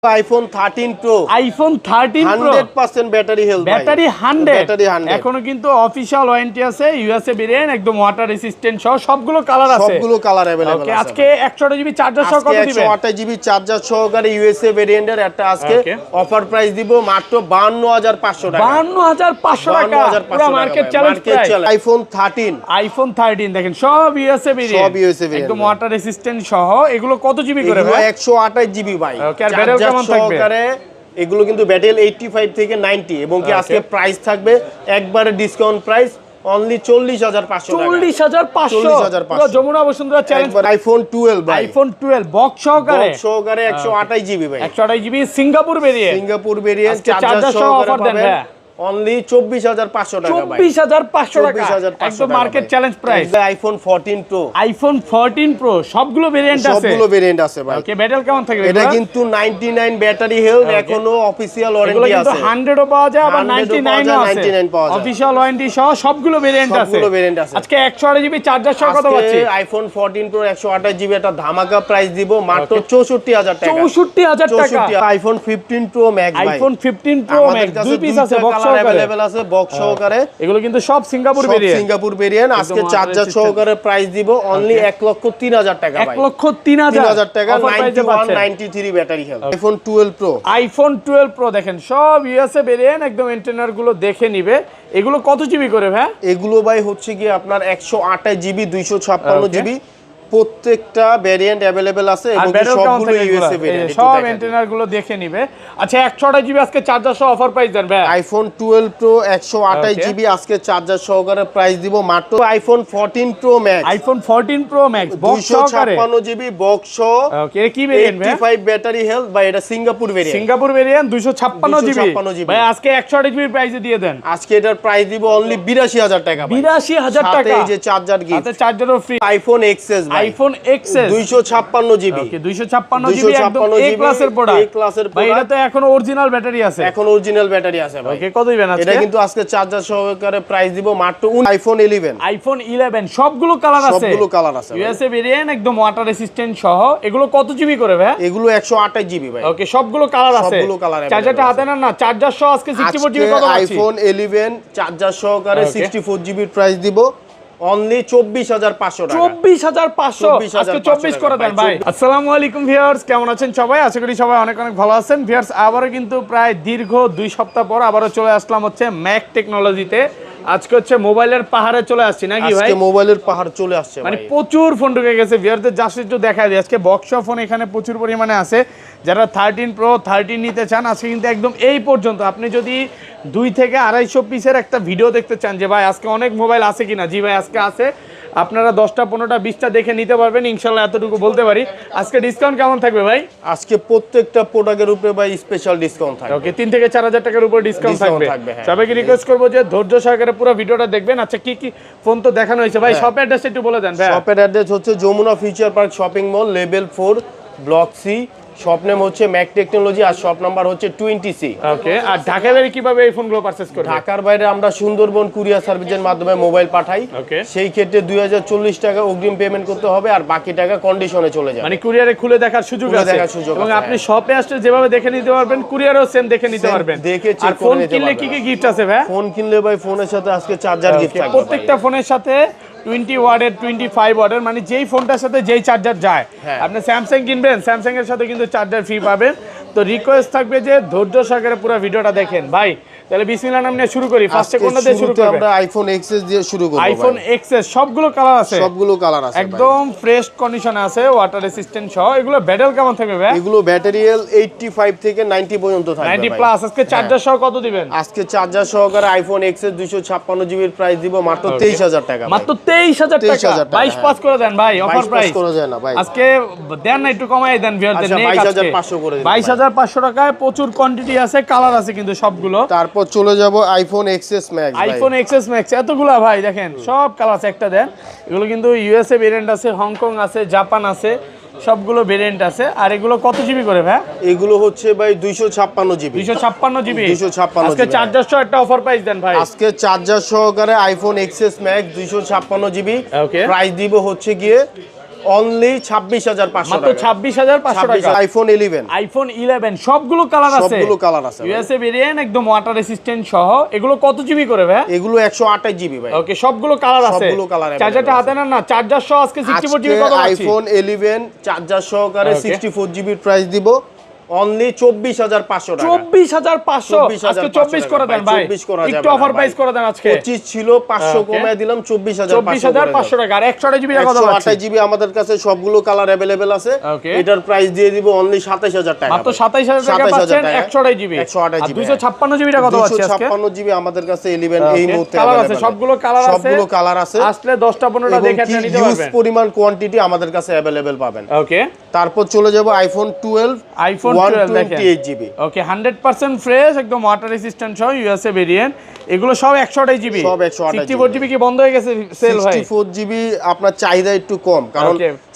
IPhone 13 pro, iPhone 13 pro 100% battery health, battery 100, battery 100 এখনো কিন্তু official warranty আছে, USA variant, একদম ওয়াটার রেসিস্ট্যান্ট সহ সবগুলো কালার আছে, সবগুলো কালার अवेलेबल ওকে। আছে। আজকে 128 জিবি চার্জার সহ কত দিবেন? 128 জিবি চার্জার সহকারে ইউএসএ ভেরিয়েন্টের একটা আজকে অফার প্রাইস দিব মাত্র 52500 টাকা। 52500 টাকা, পুরো market challenge price. IPhone 13, iPhone 13 দেখেন সব ইউএসএ ভেরিয়েন্ট, সব ইউএসএ ভেরিয়েন্ট, একদম ওয়াটার রেসিস্ট্যান্ট সহ। এগুলো কত জিবি করে এগুলো ভাই? 128 জিবি ভাই। ওকে, আর ব্যাটারি কেমন থাকবে? এগুলো কিন্তু ব্যাটেল 85 থেকে 90 এবং কি আজকে প্রাইস থাকবে একবারে ডিসকাউন্ট প্রাইস অনলি 40500 টাকা। 40500 পুরো যমুনা বসুন্ধরা চ্যালেঞ্জ। আইফোন 12 ভাই, আইফোন 12 বক্স সহকারে, বক্স সহকারে 128 জিবি ভাই, 128 GB Singapore variant, Singapore variant, charger সহ অফার দেন ভাই অনলি 24500 টাকা ভাই। 24500 টাকা, একদম market challenge price. IPhone 14 pro, iPhone 14 pro সবগুলো ভেরিয়েন্ট আছে, সবগুলো ভেরিয়েন্ট আছে ভাই। ওকে, ব্যাটারি কেমন থাকবে? এটা কিন্তু 99 ব্যাটারি হেলথ, এখনো অফিশিয়াল ওয়ারেন্টি আছে। 100 ও পাওয়া যায়, আবার 99 ও আছে, 99 পাওয়া যায়, অফিশিয়াল ওয়ারেন্টি সহ সবগুলো ভেরিয়েন্ট আছে, সবগুলো ভেরিয়েন্ট আছে। আজকে 128 জিবি চার্জার সহ কত পাচ্ছি? আইফোন 14 প্রো 128 জিবি একটা ধামাকা প্রাইস দিব মাত্র 64000 টাকা। 64000 টাকা। আইফোন 15 প্রো ম্যাক্স ভাই, আইফোন 15 প্রো ম্যাক্স দুই পিস আছে, বক্স সহকারে अवेलेबल আছে, বক্স সহকারে। এগুলো কিন্তু সব সিঙ্গাপুর ভেরিয়েন্ট, সিঙ্গাপুর ভেরিয়েন্ট। আজকে চার্জার সহকারে প্রাইস দিব অনলি 1,03,000 টাকা ভাই, 1,03,000 টাকা। 9193 battery health. IPhone 12 pro, iPhone 12 pro দেখেন সব ইউএসএ ভেরিয়েন্ট, একদম এন্টেনার গুলো দেখে নিবে। এগুলো কত জিবি করে ভাই? এগুলো ভাই হচ্ছে কি আপনার 128 জিবি 256 জিবি, প্রত্যেকটা ভেরিয়েন্ট अवेलेबल আছে এবং সবগুলো ইউএসএ ভেরিয়েন্ট, সব এন্টেনার গুলো দেখে নিবে। আচ্ছা 128 জিবি আজকে চার্জার সহ অফার প্রাইস দেন ভাই। আইফোন 12 প্রো 128 জিবি আজকে চার্জার সহকারে প্রাইস দিব মাত্র iPhone 14 pro max, iPhone 14 pro max box সহকারে 256 জিবি বক্স। ওকে, কি ভেরিয়েন্ট ভাই? 85 ব্যাটারি হেলথ ভাই, এটা Singapore variant, Singapore variant 256 GB ভাই। আজকে 128 জিবি প্রাইসে দিয়ে দেন। আজকে এটার প্রাইস দিব অনলি 82000 টাকা ভাই, 82000 টাকা। এই যে চার্জার গিফট, আচ্ছা চার্জারও ফ্রি। আইফোন এক্সএস ভাই, আইফোন এক্সএস 256 জিবি, ওকে 256 জিবি একদম এ ক্লাসের প্রোডাক্ট, এ ক্লাসের ভাই। প্রোডাক্ট, এটা তো এখন অরিজিনাল ব্যাটারি আছে, এখন অরিজিনাল ব্যাটারি আছে ভাই। ওকে, কত দিবেন আজকে? এটা কিন্তু আজকে চার্জার সহকারে প্রাইস দিব মাত্র আইফোন 11, আইফোন 11 সবগুলো কালার আছে, সবগুলো কালার আছে ইউএসএ ভেরিয়েন্ট, একদম ওয়াটার রেসিস্ট্যান্ট সহ। এগুলো কত জিবি করে ভাই? এগুলো 128 জিবি ভাই, ওকে, সবগুলো কালার আছে, সবগুলো কালার। চার্জারটা হাতে নেন না, চার্জার সহ আজকে 64 জিবি কত পাচ্ছি? আইফোন 11 চার্জার সহকারে 64 জিবি প্রাইস দিব অনলি 24500 টাকা। 24500 আজকে 24 করে দেন ভাই। আসসালামু আলাইকুম ভিউয়ার্স, কেমন আছেন সবাই? আশা করি সবাই অনেক অনেক ভালো আছেন। ভিউয়ার্স, আবারো কিন্তু প্রায় দীর্ঘ 2 সপ্তাহ পর আবারো চলে আসলাম হচ্ছে ম্যাক টেকনোলজিতে। আজকে হচ্ছে মোবাইলের পাহাড়ে চলে আসছি নাকি ভাই? আজকে মোবাইলের পাহাড় চলে আসছে মানে ভাই, প্রচুর ফোন ঢুকে গেছে। ভিউয়ারদের জাস্ট একটু দেখাই দিই, আজকে বক্স ফোন এখানে প্রচুর পরিমাণে আছে। যারা 13 প্রো 13 নিতে চান আজকে কিন্তু একদম এই পর্যন্ত। আপনি যদি 2 থেকে 250 পিসের একটা ভিডিও দেখতে চান যে ভাই আজকে অনেক মোবাইল আছে কিনা, জি ভাই আজকে আছে, আপনারা 10টা 15টা 20টা দেখে নিতে পারবেন ইনশাআল্লাহ, এতটুকু বলতে পারি। আজকে ডিসকাউন্ট কেমন থাকবে ভাই? আজকে প্রত্যেকটা প্রোডাক্টের উপরে ভাই স্পেশাল ডিসকাউন্ট থাকবে। ওকে, 3 থেকে 4000 টাকার উপর ডিসকাউন্ট থাকবে। সবাইকে রিকোয়েস্ট করব যে ধৈর্য সহকারে পুরো ভিডিওটা দেখবেন। আচ্ছা কি কি ফোন তো দেখানো হয়েছে ভাই, শপের অ্যাড্রেস একটু বলে দেন ভাই। শপের অ্যাড্রেস হচ্ছে Jamuna Future Park shopping mall, level 4, block C. Shop name হচ্ছে ম্যাক টেকনোলজি আর শপ নাম্বার হচ্ছে 20C। ওকে, আর ঢাকার বাইরে কিভাবে এই ফোনগুলো পারচেজ করবে? ঢাকার বাইরে আমরা সুন্দরবন কুরিয়ার সার্ভিসের মাধ্যমে মোবাইল পাঠাই। ওকে, সেই ক্ষেত্রে 2040 টাকা অগ্রিম পেমেন্ট করতে হবে আর বাকি টাকা কন্ডিশনে চলে যাবে। মানে কুরিয়ারে খুলে দেখার সুযোগ আছে, এবং আপনি শপে আসলে যেভাবে দেখে নিতে পারবেন, কুরিয়ারও সেম দেখে নিতে পারবেন। আর ফোন কিনলে কি কি গিফট আছে ভাই? ফোন কিনলে ভাই ফোনের সাথে আজকে চার্জার গিফট থাকবে। প্রত্যেকটা ফোনের সাথে 20 ওয়াটের 25 ওয়াটের, মানে যেই ফোনটার সাথে যেই চার্জার যায়, আপনি স্যামসাং কিনবেন স্যামসাং এর সাথে কিন্তু চার্জার ফ্রি পাবেন। তো রিকোয়েস্ট থাকবে যে ধৈর্য সহকারে পুরো ভিডিওটা দেখেন ভাই। তাহলে বিসমিল্লাহ নাম নিয়ে শুরু করি। ফার্স্টে কোনটা দিয়ে শুরু করব? আমরা আইফোন এক্সএস দিয়ে শুরু করব। আইফোন এক্সএস সবগুলো কালার আছে, সবগুলো কালার আছে, একদম ফ্রেশ কন্ডিশনে আছে, ওয়াটার রেসিস্ট্যান্ট সহ। এগুলো ব্যাটারি কেমন থাকবে ভাই? এগুলো ব্যাটারি হেলথ 85 থেকে 90 পর্যন্ত থাকবে 90 প্লাস। আজকে চার্জার সহ কত দিবেন? আজকে চার্জার সহকারে আইফোন এক্সএস 256 জিবির প্রাইস দিব মাত্র 23000 টাকা। মাত্র 23000 টাকা। 22 পাস করে দেন ভাই, অফার প্রাইস করে দেন না ভাই। আজকে দেন না, একটু কমাই দেন ভিউয়ারদের। 22500 করে দেন। 22500 টাকায় প্রচুর কোয়ান্টিটি আছে, কালার আছে কিন্তু সবগুলো। তারপর চলে যাব iPhone XS max. IPhone XS max এতগুলা ভাই, দেখেন সব কালার আছে, একটা দেন। এগুলো কিন্তু ইউএসএ ভেরিয়েন্ট আছে, হংকং আছে, জাপান আছে, সবগুলো ভেরিয়েন্ট আছে। আর এগুলো কত জিবি করে ভাই? এগুলো হচ্ছে ভাই 256 জিবি। 256 জিবি। 256 আজকে চার্জার সহ একটা অফার প্রাইস দেন ভাই। আজকে চার্জার সহকারে আইফোন এক্সএস ম্যাক্স 256 জিবি ওকে, প্রাইস দিব হচ্ছে গিয়ে অনলি 26500 মাত্র টাকা 26500 টাকা আইফোন 11 আইফোন 11 সবগুলো কালার আছে সবগুলো কালার আছে ইউএসএ ভেরিয়েন্ট একদম ওয়াটার রেসিস্ট্যান্ট সহ এগুলো কত জিবি করে ভাই এগুলো 128 জিবি ভাই ওকে সবগুলো কালার আছে সবগুলো কালার চার্জারটা হাতে না চার্জার সহ আজকে 64 জিবি কত পাচ্ছি আইফোন 11 চার্জার সহকারে 64 জিবি প্রাইস দিব অনলি 24500 টাকা 24500 আজকে 24 করে দেন ভাই একটু অফার প্রাইস করে দেন আজকে 25 ছিল 500 কমায় দিলাম 24500 টাকা আর 128 জিবি কত পাচ্ছি 128 জিবি আমাদের কাছে সবগুলো কালার अवेलेबल আছে এটার প্রাইস দিয়ে দিব অনলি 27000 টাকা মাত্র 27000 টাকা পাচ্ছেন 128 জিবি 128 জিবি 256 জিবি কত পাচ্ছি আজকে 256 জিবি আমাদের কাছে 11 এই মুহূর্তে কালার আছে সবগুলো কালার আছে আসলে 10টা 15টা দেখে আপনি নিতে পারবেন হিউজ পরিমাণ কোয়ান্টিটি আমাদের কাছে अवेलेबल পাবেন ওকে তারপর চলে যাব আইফোন 12 আইফোন 12 জিবি ওকে 100% ফ্রেশ একদম ওয়াটার রেসিস্ট্যান্ট সহ ইউএসএ ভেরিয়েন্ট এগুলো সব 128 জিবি সব 128 64 জিবি কি বন্ধ হয়ে গেছে সেল ভাই 64 জিবি আপনার চাহিদা একটু কম কারণ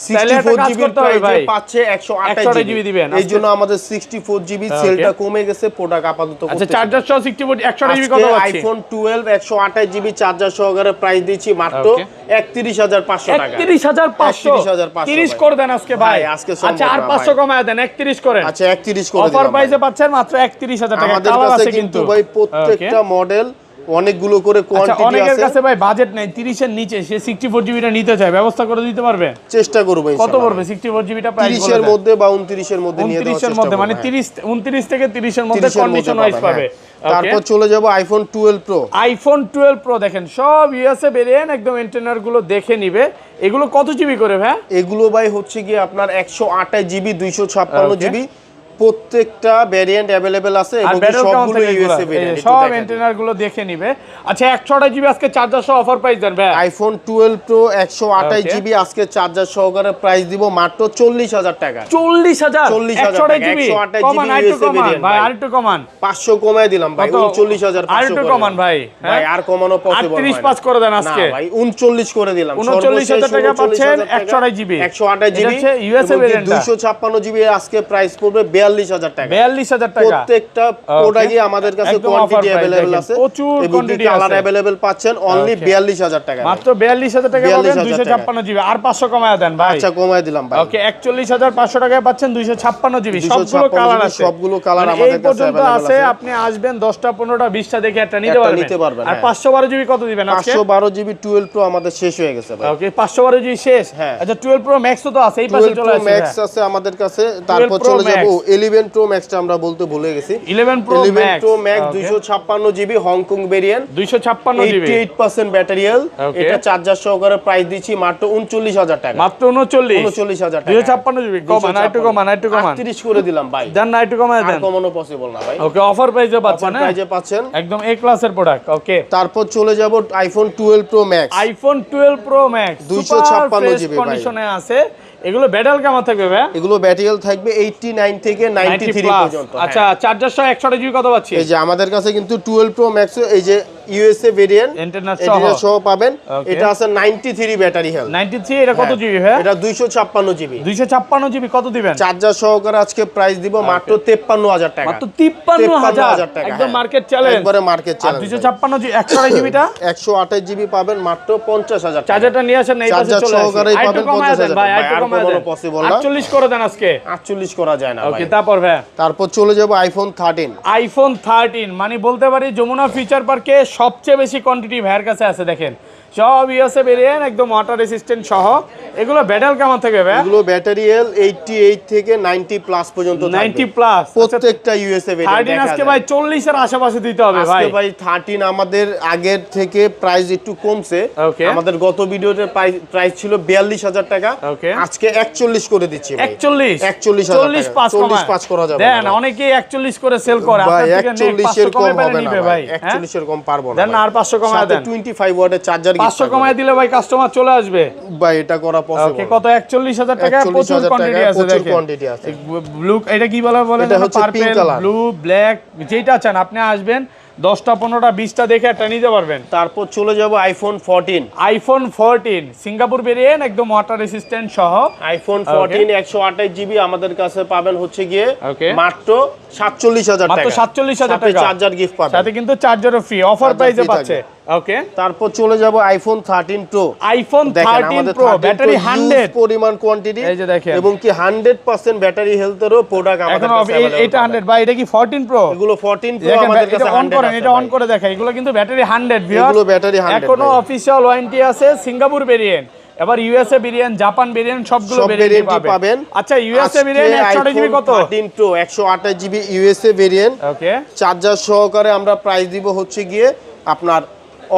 64 জিবি প্রাইসে পাচ্ছে 128 জিবি দিবেন এইজন্য আমাদের 64 জিবি সেলটা কমে গেছে প্রোডাক্ট আপাতত করতে আচ্ছা চার্জার সহ 64 128 জিবি কত পাচ্ছি আইফোন 12 128 জিবি চার্জার সহকারে প্রাইস দিচ্ছি মাত্র 31500 টাকা 31500 30 করে দেন আজকে ভাই আচ্ছা আর 500 কমায় দেন 31 করেন আচ্ছা 31 করে দিলাম অফার প্রাইসে পাচ্ছেন মাত্র 31000 টাকা আমাদের কাছে কিন্তু ভাই প্রত্যেকটা মডেল অনেকগুলো করে কোয়ান্টিটি আছে অনেকের কাছে ভাই বাজেট নাই 30 এর নিচে সে 64 জিবিটা নিতে চায় ব্যবস্থা করে দিতে পারবে চেষ্টা করব ইনশাআল্লাহ কত পড়বে 64 জিবিটা প্রাইস 30 এর মধ্যে বা 29 এর মধ্যে নিয়ে দেওয়ার চেষ্টা 29 এর মধ্যে মানে 30 29 থেকে 30 এর মধ্যে কন্ডিশন ওয়াইজ পাবে তারপর চলে যাব আইফোন 12 প্রো আইফোন 12 প্রো দেখেন সব ইউএসএ ভেরিয়েন্ট একদম এন্টেনার গুলো দেখে নিবে এগুলো কত জিবি করে ভাই এগুলো ভাই হচ্ছে কি আপনার 128 জিবি 256 জিবি প্রত্যেকটা ভেরিয়েন্ট अवेलेबल আছে এবং সবগুলো ইউএসএ ভেরিয়েন্ট সব এন্টেনার গুলো দেখে নিবে আচ্ছা 128 জিবি আজকে চার্জার সহ অফার প্রাইস দেন ভাই আইফোন 12 প্রো 128 জিবি আজকে চার্জার সহকারে প্রাইস দিব মাত্র 40000 টাকা 40000 128 জিবি কমান আরেকটু কমান ভাই আরেকটু কমান 500 কমায় দিলাম ভাই 39500 আরেকটু কমান ভাই ভাই আর কমানো পসিবল 38 পাস করে দেন আজকে না ভাই 39 করে দিলাম 39000 টাকা পাচ্ছেন 128 GB 128 GB USA variant 256 GB আজকে প্রাইস পড়বে 42000 টাকা 42000 টাকা প্রত্যেকটা প্রোডাক্টই আমাদের কাছে কোয়ান্টিটি अवेलेबल আছে প্রচুর কোয়ান্টিটি কালার अवेलेबल পাচ্ছেন অনলি 42000 টাকা মাত্র 42000 টাকা পাবেন 256 জিবি আর 500 কমায় দেন ভাই আচ্ছা কমায় দিলাম ভাই ওকে 41500 টাকায় পাচ্ছেন 256 জিবি সবগুলো কালার আছে সবগুলো কালার আমাদের কাছে अवेलेबल আছে আপনি আসবেন 10টা 15টা 20টা দেখে একটা নিতে পারবেন আর 512 জিবি কত দিবেন আজকে 512 জিবি 12 প্রো আমাদের শেষ হয়ে গেছে ভাই ওকে 512 জিবি শেষ আচ্ছা 12 প্রো ম্যাক্স তো আছে এই পাশে চলে আসছে ম্যাক্স আছে আমাদের কাছে তারপর চলে যাব 11 প্রো ম্যাক্সটা আমরা বলতে ভুলে গেছি 11 pro max 256 GB Hong Kong variant 256 GB 88% battery health এটা চার্জার সহকারে প্রাইস দিচ্ছি মাত্র 39000 টাকা মাত্র 39000 টাকা 256 জিবি কমান একটু কমান 38 করে দিলাম ভাই দেন না একটু কমায় দেন কমানো পসিবল না ভাই ওকে অফার প্রাইসে পাচ্ছেন না প্রাইসে পাচ্ছেন একদম এ ক্লাসের প্রোডাক্ট ওকে তারপর চলে যাব iPhone 12 pro max iPhone 12 pro max 256 GB কন্ডিশনে আছে এগুলো ব্যাটারি কেমন থাকবে ভাই এগুলো ব্যাটারি হেলথ থাকবে 89 থেকে 93 পর্যন্ত আচ্ছা চার্জার সহ 128 জিবি কত পাচ্ছি এই যে আমাদের কাছে কিন্তু 12 প্রো ম্যাক্স এই যে ইউএসএ ভেরিয়েন্ট ইন্টারনেট সহ পাবেন এটা আছে 93 ব্যাটারি হেলথ 93 এটা কত জিবি ভাই এটা 256 জিবি 256 জিবি কত দিবেন চার্জার সহকারে আজকে প্রাইস দিব মাত্র 53000 টাকা মাত্র 53000 টাকা একদম মার্কেট চ্যালেঞ্জ একবারে মার্কেট চ্যালেঞ্জ 256 জিবি 128 জিবিটা 128 জিবি পাবেন মাত্র 50000 টাকা চার্জারটা নিয়ে আসেন এই পাশে চলে আসে আইটু কমায় দেন ভাই আইটু কমায় দেন পসিবল না 48 করে দেন আজকে 48 করা যায় না ভাই ওকে তারপর চলে যাব আইফোন 13 আইফোন 13 মানে বলতে পারি যমুনা ফিচার পার্কে সবচেয়ে বেশি কোয়ান্টিটি ভাইয়ের কাছে আছে দেখেন সব ইউএসএ ভেরিয়েন্ট একদম ওয়াটার রেসিস্ট্যান্ট সহ এগুলো ব্যাটারি কেমন থাকবে ভাই এগুলো ব্যাটারি হেলথ 88 থেকে 90 প্লাস পর্যন্ত থাকবে 90 প্লাস প্রত্যেকটা ইউএসএ ভেরিয়েন্ট 13 আজকে ভাই 40 এর আশেপাশে দিতে হবে ভাই আজকে ভাই 13 আমাদের আগের থেকে প্রাইস একটু কমছে আমাদের গত ভিডিওতে প্রাইস ছিল 42000 টাকা আজকে 41 করে দিচ্ছি ভাই 41 পাঁচ করা যাবে দেন অনেকেই 41 করে সেল করে আপনার থেকে 41 এর কম হবে না ভাই 41 এর কম পারবো না দেন আর 500 কমায় দেন 25 ওয়াটের চার্জার 500 কমায় দিলে ভাই কাস্টমার চলে আসবে ভাই এটা করা পসিবল ওকে কত 41000 টাকা প্রচুর কোয়ান্টিটি আছে ব্লু এটা কি বলে এটা হচ্ছে পিঙ্ক কালার ব্লু ব্ল্যাক যেটা চান আপনি আসবেন 10টা 15টা 20টা দেখে একটা নিতে পারবেন তারপর চলে যাব আইফোন 14 সিঙ্গাপুর ভেরিয়েন্ট একদম ওয়াটার রেসিস্ট্যান্ট সহ আইফোন 14 128 জিবি আমাদের কাছে পাবেন হচ্ছে গিয়ে মাত্র 47000 টাকা মাত্র 47000 টাকা চার্জার গিফট পাবেন সাথে কিন্তু চার্জারও ফ্রি অফার প্রাইসে পাচ্ছে ওকে, তারপর চলে যাব iPhone 13 pro. IPhone 13 pro battery 100 পরিমাণ কোয়ান্টিটি, এই যে দেখেন, এবং কি 100% ব্যাটারি হেলথেরও প্রোডাক্ট আমাদের কাছে अवेलेबल। এটা 100 ভাই, এটা কি 14 প্রো? এগুলো 14 প্রো আমাদের কাছে 100 অন করেন, এটা অন করে দেখাই, এগুলো কিন্তু ব্যাটারি 100 ভিউয়ার, এগুলো ব্যাটারি 100 এখনো অফিশিয়াল ওয়ারেন্টি আছে। সিঙ্গাপুর ভেরিয়েন্ট, এবার ইউএসএ ভেরিয়েন্ট, জাপান ভেরিয়েন্ট, সবগুলো ভেরিয়েন্ট পাবেন। আচ্ছা, ইউএসএ ভেরিয়েন্ট 128 জিবি কত? 13 প্রো 128 জিবি ইউএসএ ভেরিয়েন্ট, ওকে, চার্জার সহকারে আমরা প্রাইস দিব হচ্ছে গিয়ে আপনার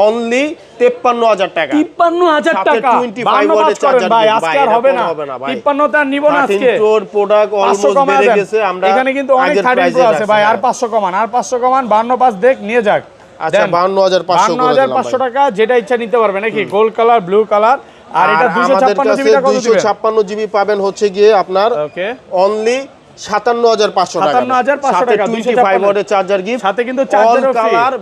অনলি 53000 টাকা। 53000 টাকা 25 ওয়াটের চার্জার ভাই, আজকে আর হবে না 53 তে আর নিব না আজকে। 13 প্রোর প্রোডাক্ট অলমোস্ট বেড়ে গেছে। আমরা এখানে কিন্তু অনেক 13 প্রো আছে ভাই, আর 500 কমান, আর 500 কমান, 52 দেখ নিয়ে যাক। আচ্ছা, 52500 টাকা, যেটা ইচ্ছা নিতে পারবে নাকি, গোল্ড কালার, ব্লু কালার। আর এটা 256 জিবি টাকা, 256 জিবি পাবেন হচ্ছে গিয়ে আপনার ওকে অনলি 57500 টাকা। 57500 টাকা, 25 ওয়াটের চার্জার গিফট, সাথে কিন্তু চার্জারও ফ্রি। কালার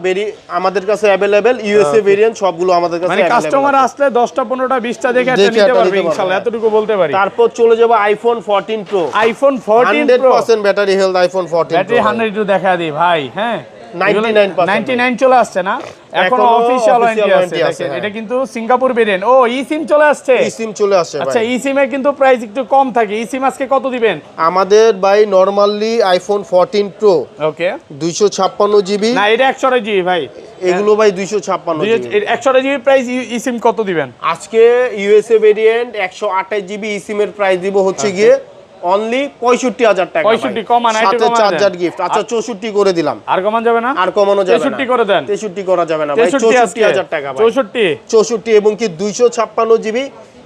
আমাদের কাছে अवेलेबल, ইউএসএ ভেরিয়েন্ট সবগুলো আমাদের কাছে মানে अवेलेबल। কাস্টমার আসলে 10টা 15টা 20টা দেখে এটা নিতে পারবে ইনশাআল্লাহ, এতটুকু বলতে পারি। তারপর চলে যাব iPhone 14 pro. IPhone 14 pro 100% battery health iPhone 14 battery 100 একটু দেখা দিই ভাই। হ্যাঁ, 99% চলে আসছে না, এখনো অফিশিয়াল ওয়ারেন্টি আছে। দেখেন, এটা কিন্তু সিঙ্গাপুর ভেরিয়েন্ট। ও ই সিম চলে আসছে, ই সিম চলে আসছে ভাই। আচ্ছা, ই সিমে কিন্তু প্রাইস একটু কম থাকে। ই সিম আজকে কত দিবেন আমাদের ভাই? Normally iPhone 14 pro okay 256 GB, না এটা 128 জিবি ভাই, এগুলো ভাই 256 GB. 128 GB price. E SIM কত দিবেন আজকে? USA variant 128 GB e SIM এর প্রাইস দিব হচ্ছে গিয়ে অনলি 65000 টাকা। 65 কমান, সাথে চার্জার গিফট। আচ্ছা, 64 করে দিলাম। আর কমান যাবে না? আর কমানো যাবে না। 63 করে দেন। 63 করা যাবে না ভাই, 64000 টাকা ভাই। 64 এবং কি 256 GB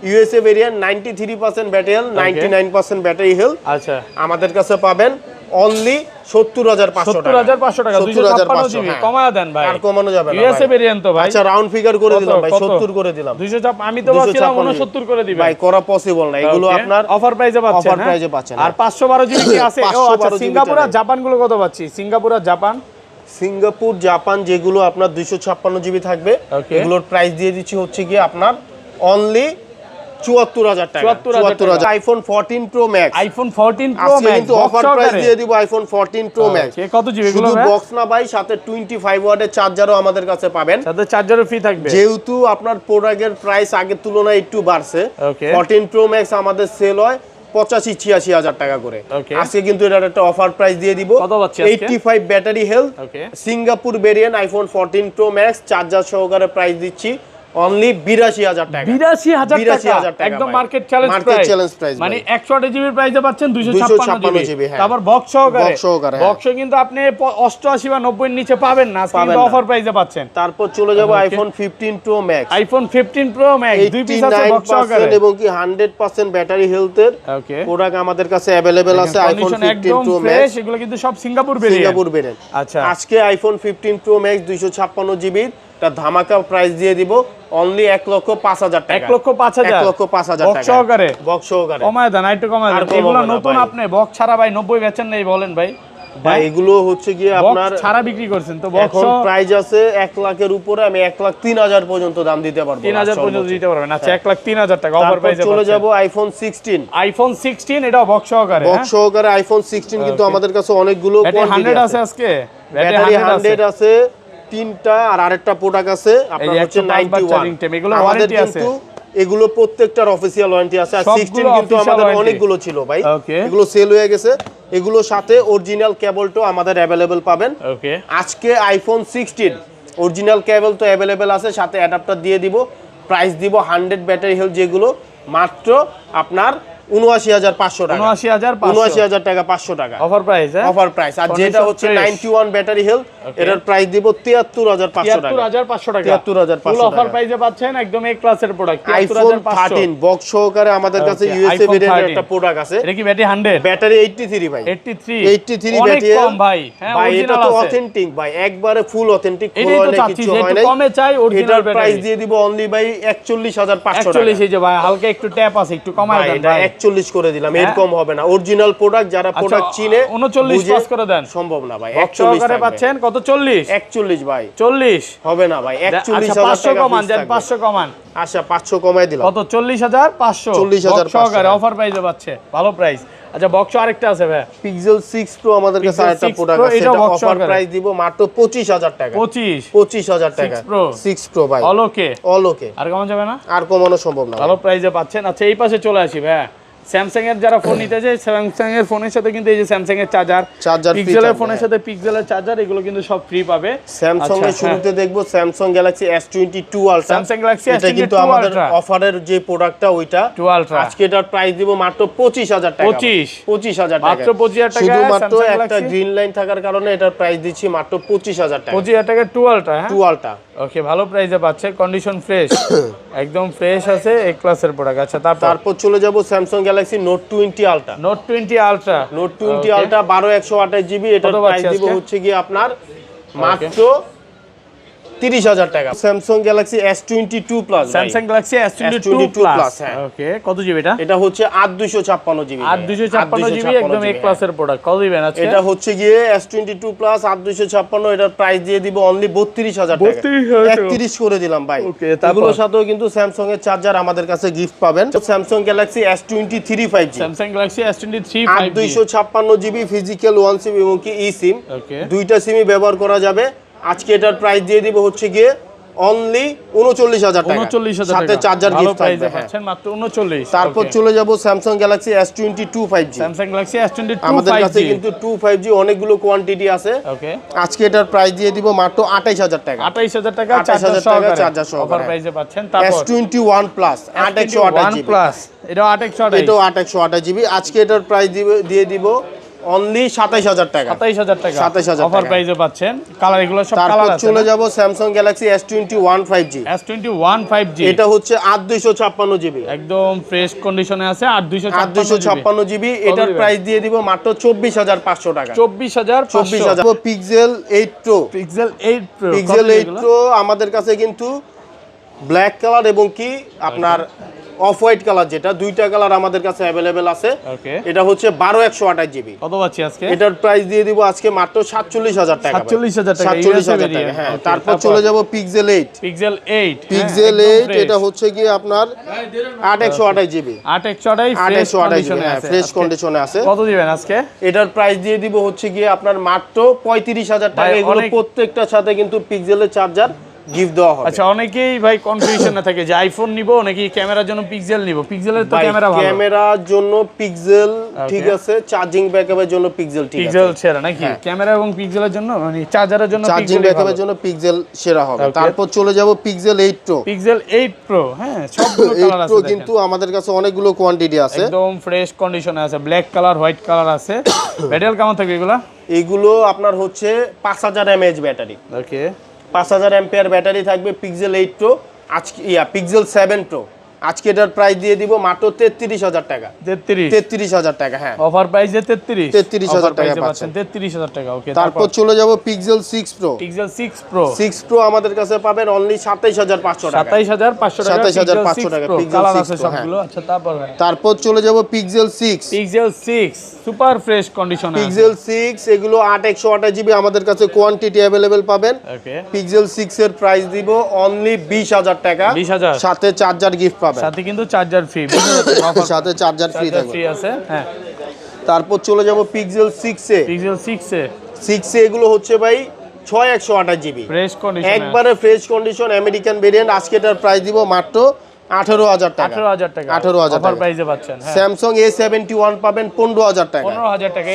USA variant, 93% battery health, 99% battery health. আচ্ছা, আমাদের কাছে পাবেন অনলি 70500 টাকা। 70500 টাকা, 256 জিবি কমায়া দেন ভাই। আর কমানো যাবে না ভাই। ইউএসএ ভেরিয়েন্ট তো ভাই। আচ্ছা, রাউন্ড ফিগার করে দিলাম ভাই, 70 করে দিলাম। 256, আমি তো ভাবছিলাম 69 করে দিবেন ভাই, করা পসিবল না। এগুলো আপনার অফার প্রাইসে পাচ্ছেন। অফার প্রাইসে পাচ্ছেন। আর 512 জিবি কি আছে? ও আচ্ছা, সিঙ্গাপুর আর জাপান গুলো কত পাচ্ছি? সিঙ্গাপুর আর জাপান, সিঙ্গাপুর জাপান যেগুলো আপনার 256 জিবি থাকবে, এগুলোর প্রাইস দিয়ে দিচ্ছি হচ্ছে গিয়ে আপনার অনলি 74000 টাকা। 74000। IPhone 14 pro max, iPhone 14 pro max কিন্তু অফার প্রাইস দিয়ে দিব আইফোন 14 প্রো ম্যাক্স। কত জিবি এগুলো? শুধু বক্স না ভাই, সাথে 25 ওয়াটের চার্জারও আমাদের কাছে পাবেন। সাথে চার্জারও ফ্রি থাকবে। যেহেতু আপনার প্রোডাক্টের প্রাইস আগের তুলনায় একটু বাড়ছে, 14 প্রো ম্যাক্স আমাদের সেল হয় 85-86 হাজার টাকা করে। আজকে কিন্তু এটার একটা অফার প্রাইস দিয়ে দিব। 85 battery health, Singapore variant iPhone 14 pro max, charger সহকারে প্রাইস দিচ্ছি অনলি 82000 টাকা। 82000 টাকা, একদম মার্কেট চ্যালেঞ্জ প্রাইস। মানে 128 জিবি প্রাইসে পাচ্ছেন 256 জিবি। তারপর বক্স সহকারে, বক্স কিন্তু আপনি 88 বা 90 এর নিচে পাবেন না, কিন্তু অফার প্রাইসে পাচ্ছেন। তারপর চলে যাব iPhone 15 pro max. IPhone 15 pro max, দুই পিস আছে বক্স সহকারে, এবং কি 100% ব্যাটারি হেলথের প্রোডাক্ট আমাদের কাছে अवेलेबल আছে। আইফোন 15 প্রো ম্যাক্স, এগুলো কিন্তু সব সিঙ্গাপুর ভেরিয়েন্ট। আচ্ছা, আজকে আইফোন 15 প্রো ম্যাক্স 256 জিবি টা ধামাকা প্রাইস দিয়ে দিব অনলি 1,05,000 টাকা। 1,05,000 টাকা বক্স সহকারে কমায় দেন, একটু কমায় দেন। এগুলো নতুন, আপনি বক্স ছাড়া ভাই 90 বেচেন নাই বলেন ভাই। ভাই এগুলো হচ্ছে গিয়ে আপনার ছাড়া বিক্রি করছেন তো, বক্স এখন প্রাইস আছে 1 লাখের উপরে। আমি 1,03,000 পর্যন্ত দাম দিতে পারবো। 3000 পর্যন্ত দিতে পারবেন। আচ্ছা, 1,03,000 টাকা অফার প্রাইসে চলে যাব আইফোন 16। আইফোন 16 এটা বক্স সহকারে আইফোন 16 কিন্তু আমাদের কাছে অনেকগুলো কোয়ান্টিটি 100 আছে। আজকে ব্যাটারি 100 আছে, তিনটা, আর আরেকটা প্রোডাক্ট আছে আপনার হচ্ছে 91। আমাদের কিন্তু এগুলো প্রত্যেকটার অফিশিয়াল ওয়ারেন্টি আছে। আর 16 কিন্তু আমাদের অনেকগুলো ছিল ভাই, এগুলো সেল হয়ে গেছে। এগুলোর সাথে অরিজিনাল কেবলটাও আমাদের अवेलेबल পাবেন। আজকে আইফোন 16 অরিজিনাল কেবল তো अवेलेबल আছে, সাথে অ্যাডাপ্টার দিয়ে দিব। প্রাইস দিব 100 ব্যাটারি হেলথ, যেগুলো মাত্র আপনার 79500 টাকা। 79500 টাকা, 500 টাকা অফার প্রাইস। আর যেটা হচ্ছে 91 ব্যাটারি হেলথ, এটার প্রাইস দিব 73500 টাকা। 73500 টাকা 73500 ফুল অফার প্রাইসে পাচ্ছেন, একদম এ ক্লাসের প্রোডাক্ট। আইফোন 13 বক্স সহকারে আমাদের কাছে ইউএসএ ভেরিয়েন্টের একটা প্রোডাক্ট আছে। এটা কি ব্যাটারি 100? ব্যাটারি 83 ভাই, 83 ব্যাটারি কম ভাই। হ্যাঁ, ভাই এটা তো অথেন্টিক ভাই, একবারে ফুল অথেন্টিক, কোনো কিছু হয় না। কমে চাই অরিজিনাল ব্যাটারি। প্রাইস দিয়ে দিব অনলি ভাই 41500 টাকা। 41 এই যে ভাই, হালকা একটু ট্যাপ আছে, একটু কমায় দেন ভাই। 41 করে দিলাম, এর কম হবে না। অরিজিনাল প্রোডাক্ট, যারা প্রোডাক্ট চিনে 39 পাস করে দেন। সম্ভব না ভাই, 41 করে পাচ্ছেন। কত? 40 41 ভাই, 40 হবে না ভাই। 41000 টাকা কমান দেন, 500 কমান। আচ্ছা, 500 কমাই দিলাম। কত? 40500 সহকারে অফার প্রাইসে পাচ্ছে, ভালো প্রাইস। আচ্ছা বক্স আরেকটা আছে ভাই, পিক্সেল 6 প্রো আমাদের কাছে আরেকটা প্রোডাক্ট আছে, এটা অফার প্রাইস দিব মাত্র 25000 টাকা। 25000 টাকা 6 প্রো ভাই, অল ওকে। আর কমানো যাবে না? আর কমানো সম্ভব না, ভালো প্রাইসে পাচ্ছেন। আচ্ছা এই পাশে চলে আসি ভাই, স্যামসাং এর যারা ফোন নিতে চায়, স্যামসাং এর ফোনের সাথে কিন্তু এই যে স্যামসাং এর চার্জার, পিক্সেলের ফোনের সাথে পিক্সেলের চার্জার, এগুলো কিন্তু সব ফ্রি পাবে। স্যামসাং এর শুরুতে দেখবো Samsung Galaxy S22 ultra, Samsung Galaxy এটা কিন্তু আমাদের অফারের যে প্রোডাক্টটা ওইটা 2 আলট্রা, আজকে এটার প্রাইস দিব মাত্র 25000 টাকা। 25000 টাকা, মাত্র 25000 টাকা। শুধুমাত্র একটা গ্রিন লাইন থাকার কারণে এটার প্রাইস দিচ্ছি মাত্র 25000 টাকা। 25000 টাকা 2 আলট্রা, হ্যাঁ 2 আলট্রা। ওকে, ভালো প্রাইসে পাচ্ছে, কন্ডিশন ফ্রেশ, একদম ফ্রেশ আছে, এ ক্লাসের প্রোডাক্ট। আচ্ছা তারপর চলে যাব Samsung Galaxy note 20 ultra. Note 20 ultra, note 20 ultra 12128 GB, এটার প্রাইস দিব হচ্ছে কি আপনার মাত্র 30000 টাকা। Samsung Galaxy S22 plus, Samsung Galaxy S22 plus, okay, কত জিবি এটা? এটা হচ্ছে 8256 জিবি, 8256 জিবি, একদম এ ক্লাসের প্রোডাক্ট। কত দিবেন আজকে? এটা হচ্ছে গিয়ে S22 প্লাস 8256, এটার প্রাইস দিয়ে দিব অনলি 32000 টাকা, 31 করে দিলাম ভাই। এগুলোর সাথেও কিন্তু স্যামসাং এর চার্জার আমাদের কাছে গিফট পাবেন। Samsung Galaxy S23 5G, Samsung Galaxy S23 5G 8256 GB, physical 1 সিম এবং কি ই সিম, দুইটা সিমই ব্যবহার করা যাবে। আজকে এটার প্রাইস দিয়ে দিব হচ্ছে গিয়ে অনলি 39000 টাকা, 39000 সাথে চার্জার গিফট থাকবে, পাচ্ছেন মাত্র 39। তারপর চলে যাব Samsung Galaxy S22 5G, Samsung Galaxy S22 5G, আমাদের কাছে কিন্তু 2 5G অনেকগুলো কোয়ান্টিটি আছে। ওকে, আজকে এটার প্রাইস দিয়ে দিব মাত্র 28000 টাকা, 28000 টাকা, 28000 টাকা চার্জার সহ অফার প্রাইসে পাচ্ছেন। তারপর S21 প্লাস 8128 জিবি প্লাস, এটা 8128, এটাও 8128 জিবি। আজকে এটার প্রাইস দিয়ে দিব অনলি 27000 টাকা, 27000 টাকা, 27000 অফার প্রাইসে পাচ্ছেন। কালার এগুলো সব কালার আছে। চলে যাব Samsung Galaxy S21 5G, S21 5G, এটা হচ্ছে 8256 জিবি, একদম ফ্রেশ কন্ডিশনে আছে, 8256 জিবি, এটার প্রাইস দিয়ে দিব মাত্র 24500 টাকা, 24500। Pixel 8 pro, pixel 8 pro, pixel 8 pro আমাদের কাছে কিন্তু ব্ল্যাক কালার এবং কি আপনার অফ হোয়াইট কালার, যেটা দুইটা কালার আমাদের কাছে अवेलेबल আছে। ওকে, এটা হচ্ছে 12128 জিবি। কত পাচ্ছি আজকে? এটার প্রাইস দিয়ে দিব আজকে মাত্র 47000 টাকা, 47000 টাকা, 47000 টাকা, হ্যাঁ। তারপর চলে যাব পিক্সেল 8, পিক্সেল 8, পিক্সেল 8, এটা হচ্ছে কি আপনার 8128 জিবি, 8128 জিবি, হ্যাঁ ফ্রেশ কন্ডিশনে আছে। কত দিবেন আজকে? এটার প্রাইস দিয়ে দিব হচ্ছে কি আপনার মাত্র 35000 টাকা। এগুলো প্রত্যেকটার সাথে কিন্তু পিক্সেলের চার্জার গিফট দেওয়া হবে। আচ্ছা, অনেকেই ভাই কনফিউশনে থাকে যে আইফোন নিব নাকি ক্যামেরার জন্য পিক্সেল নিব। পিক্সেলের তো ক্যামেরা ভালো, ক্যামেরার জন্য পিক্সেল ঠিক আছে, চার্জিং ব্যাকআপের জন্য পিক্সেল ঠিক আছে, পিক্সেল সেরা নাকি? ক্যামেরা এবং পিক্সেলের জন্য মানে চার্জারের জন্য চার্জিং ব্যাকআপের জন্য পিক্সেল সেরা হবে। তারপর চলে যাব পিক্সেল 8 প্রো, পিক্সেল 8 প্রো, হ্যাঁ সবগুলো কালার আছে কিন্তু আমাদের কাছে অনেকগুলো কোয়ান্টিটি আছে, একদম ফ্রেশ কন্ডিশনে আছে, ব্ল্যাক কালার, হোয়াইট কালার আছে। ব্যাটারি কেমন থাকবে এগুলা? এগুলো আপনার হচ্ছে 5000 mAh ব্যাটারি, ওকে 5000 অ্যাম্পিয়ার ব্যাটারি থাকবে পিক্সেল 8 প্রো। আজকে পিক্সেল 7 প্রো, আজকে এটার প্রাইস দিয়ে দিব মাত্র 33000 টাকা, 33000 টাকা, হ্যাঁ অফার প্রাইসে 33000 টাকা পাচ্ছেন, 33000 টাকা। ওকে, তারপর চলে যাব pixel 6 pro, pixel 6 pro, 6 pro আমাদের কাছে পাবেন অনলি 27500 টাকা, 27500 টাকা, 27500 টাকা পিক্সেল 6 প্রো, সবগুলো। আচ্ছা তারপর চলে যাব pixel 6, pixel 6 super fresh condition আছে, পিক্সেল 6 এগুলো 8128 জিবি আমাদের কাছে কোয়ান্টিটি अवेलेबल পাবেন। ওকে, পিক্সেল 6 এর প্রাইস দিব অনলি 20000 টাকা, 20000 সাথে চার্জার গিফট পাবেন, সাথে কিন্তু চার্জার ফ্রি, সাথে চার্জার ফ্রি থাকবে, ফ্রি আছে, হ্যাঁ। তারপর চলে যাব পিক্সেল 6 এ, পিক্সেল 6 এ এগুলো হচ্ছে ভাই 6128 জিবি, ফ্রেশ কন্ডিশন, একবারে ফ্রেশ কন্ডিশন আমেরিকান ভেরিয়েন্ট। আজকে এটার প্রাইস দিব মাত্র 18000 টাকা, 18000 টাকা, 18000 অফার টাকা। প্রাইসে পাচ্ছেন, হ্যাঁ। স্যামসাং A71 পাবেন 15000 টাকা, 15000 টাকা।